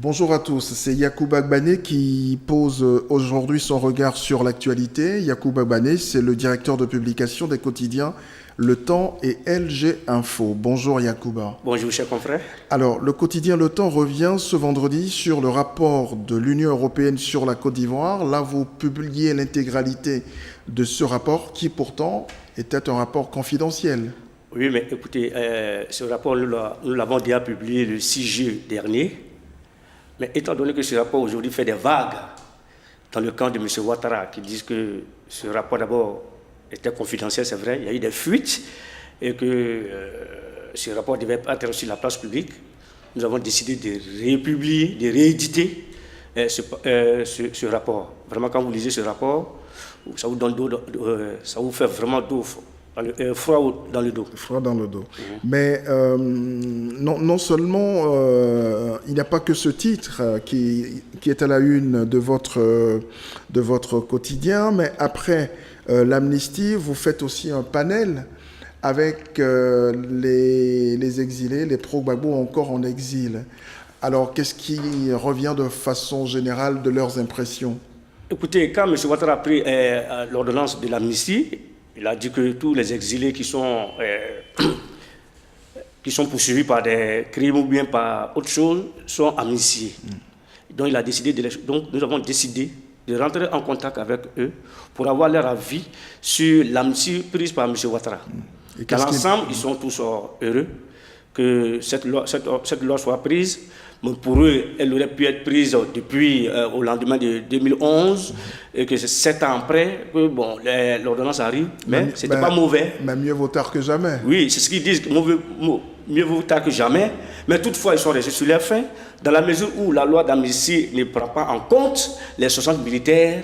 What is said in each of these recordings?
Bonjour à tous, c'est Yacouba Gbane qui pose aujourd'hui son regard sur l'actualité. Yacouba Gbane, c'est le directeur de publication des quotidiens Le Temps et LG Info. Bonjour Yacouba. Bonjour chers confrères. Alors, le quotidien Le Temps revient ce vendredi sur le rapport de l'Union européenne sur la Côte d'Ivoire. Là, vous publiez l'intégralité de ce rapport qui pourtant était un rapport confidentiel. Oui, mais écoutez, ce rapport, nous l'avons déjà publié le 6 juillet dernier. Mais étant donné que ce rapport aujourd'hui fait des vagues dans le camp de M. Ouattara, qui disent que ce rapport d'abord était confidentiel, c'est vrai, il y a eu des fuites, et que ce rapport devait être sur la place publique, nous avons décidé de republier, de rééditer ce rapport. Vraiment, quand vous lisez ce rapport, ça vous donne ça vous fait vraiment froid dans le dos. Froid dans le dos. Mais non seulement il n'y a pas que ce titre qui est à la une de votre quotidien, mais après l'amnistie, vous faites aussi un panel avec les exilés, les pro-Gbagbo encore en exil. Alors, qu'est-ce qui revient de façon générale de leurs impressions? Écoutez, quand M. Ouattara a pris l'ordonnance de l'amnistie, il a dit que tous les exilés qui sont poursuivis par des crimes ou bien par autre chose sont amnistiés. Donc, nous avons décidé de rentrer en contact avec eux pour avoir leur avis sur l'amnistie prise par M. Ouattara. Dans l'ensemble, ils sont tous heureux que cette loi soit prise. Mais pour eux, elle aurait pu être prise depuis au lendemain de 2011 et que c'est 7 ans après que bon, l'ordonnance arrive. Mais ce n'était pas mauvais. Mais mieux vaut tard que jamais. Oui, c'est ce qu'ils disent, mieux vaut tard que jamais. Mais toutefois, ils sont restés sur leur faim dans la mesure où la loi d'amnistie ne prend pas en compte les 60 militaires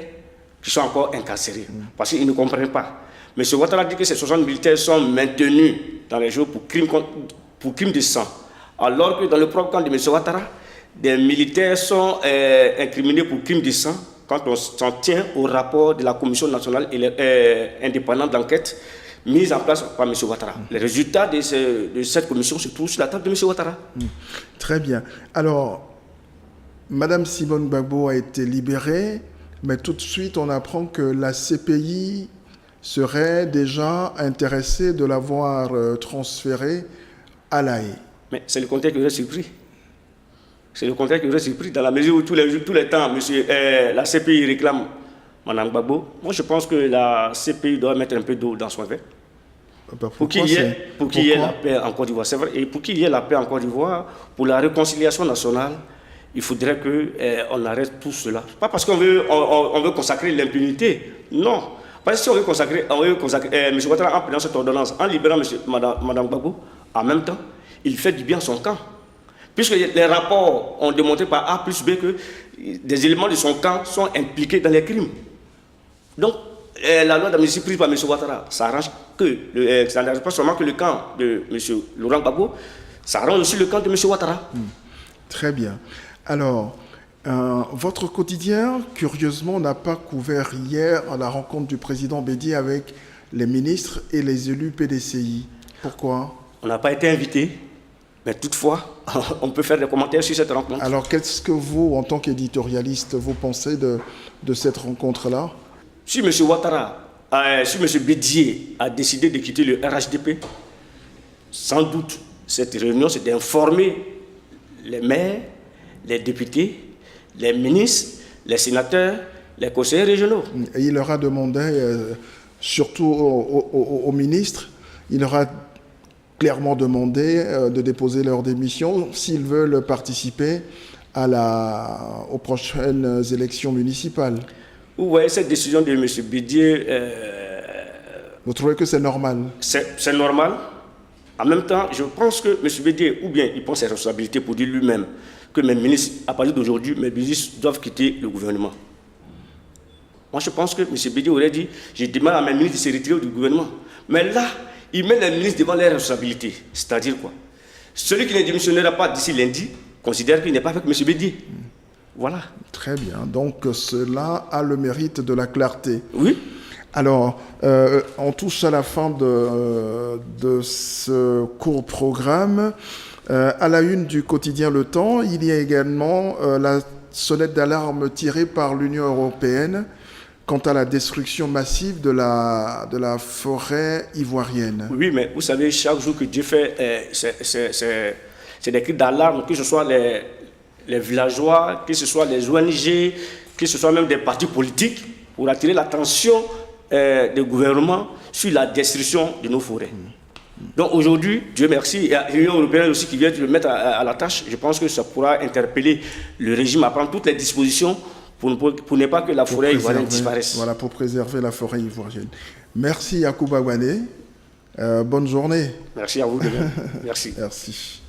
qui sont encore incarcérés. Parce qu'ils ne comprennent pas. M. Ouattara dit que ces 60 militaires sont maintenus dans les jours pour crimes de sang. Alors que dans le propre camp de M. Ouattara, des militaires sont incriminés pour crimes de sang quand on s'en tient au rapport de la Commission nationale indépendante d'enquête mise en place par M. Ouattara. Les résultats de cette commission se trouvent sur la table de M. Ouattara. Très bien. Alors, Mme Simone Gbagbo a été libérée, mais tout de suite, on apprend que la CPI serait déjà intéressée de l'avoir transférée à l'A Haye. Mais c'est le contexte qui aurait surpris. C'est le contexte qui aurait surpris dans la mesure où tous les temps, la CPI réclame Mme Gbagbo. Moi, je pense que la CPI doit mettre un peu d'eau dans son verre. Pour qu'il y ait la paix en Côte d'Ivoire. C'est vrai. Et pour qu'il y ait la paix en Côte d'Ivoire, pour la réconciliation nationale, il faudrait qu'on arrête tout cela. Pas parce qu'on veut consacrer l'impunité. Non. Parce que si on veut consacrer M. Ouattara en prenant cette ordonnance, en libérant Mme Gbagbo, en même temps, il fait du bien à son camp. Puisque les rapports ont démontré par A plus B que des éléments de son camp sont impliqués dans les crimes. Donc, la loi d'amnistie prise par M. Ouattara, ça arrange ça n'arrange pas seulement que le camp de M. Laurent Gbagbo, ça arrange aussi le camp de M. Ouattara. Très bien. Alors, votre quotidien, curieusement, n'a pas couvert hier la rencontre du président Bédié avec les ministres et les élus PDCI. Pourquoi? On n'a pas été invité. Mais toutefois, on peut faire des commentaires sur cette rencontre. Alors, qu'est-ce que vous, en tant qu'éditorialiste, vous pensez de cette rencontre-là? Si M. Ouattara, si M. Bédié a décidé de quitter le RHDP, sans doute, cette réunion, c'est d'informer les maires, les députés, les ministres, les sénateurs, les conseillers régionaux. Et il leur a demandé, surtout aux ministres, il leur a clairement demandé de déposer leur démission s'ils veulent participer aux prochaines élections municipales. Vous voyez cette décision de M. Bédié. Vous trouvez que c'est normal? C'est normal. En même temps, je pense que M. Bédié, ou bien il prend ses responsabilités pour dire lui-même que mes ministres, à partir d'aujourd'hui, mes ministres doivent quitter le gouvernement. Moi, je pense que M. Bédié aurait dit, je demande à mes ministres de se retirer du gouvernement. Mais là, il met les ministres devant leurs responsabilités. C'est-à-dire quoi? Celui qui ne démissionnera pas d'ici lundi considère qu'il n'est pas avec M. Bédié. Voilà. Très bien. Donc, cela a le mérite de la clarté. Oui. Alors, on touche à la fin de ce court programme. À la une du quotidien Le Temps, il y a également la sonnette d'alarme tirée par l'Union européenne quant à la destruction massive de la forêt ivoirienne. Oui, mais vous savez, chaque jour que Dieu fait, c'est des cris d'alarme, que ce soit les villageois, que ce soit les ONG, que ce soit même des partis politiques, pour attirer l'attention des gouvernements sur la destruction de nos forêts. Donc aujourd'hui, Dieu merci, il y a l'Union européenne aussi qui vient de le mettre à la tâche. Je pense que ça pourra interpeller le régime à prendre toutes les dispositions pour ne pas que la forêt ivoirienne disparaisse. Voilà, pour préserver la forêt ivoirienne. Merci Yacouba Ouane. Bonne journée. Merci à vous de même. Merci. Merci.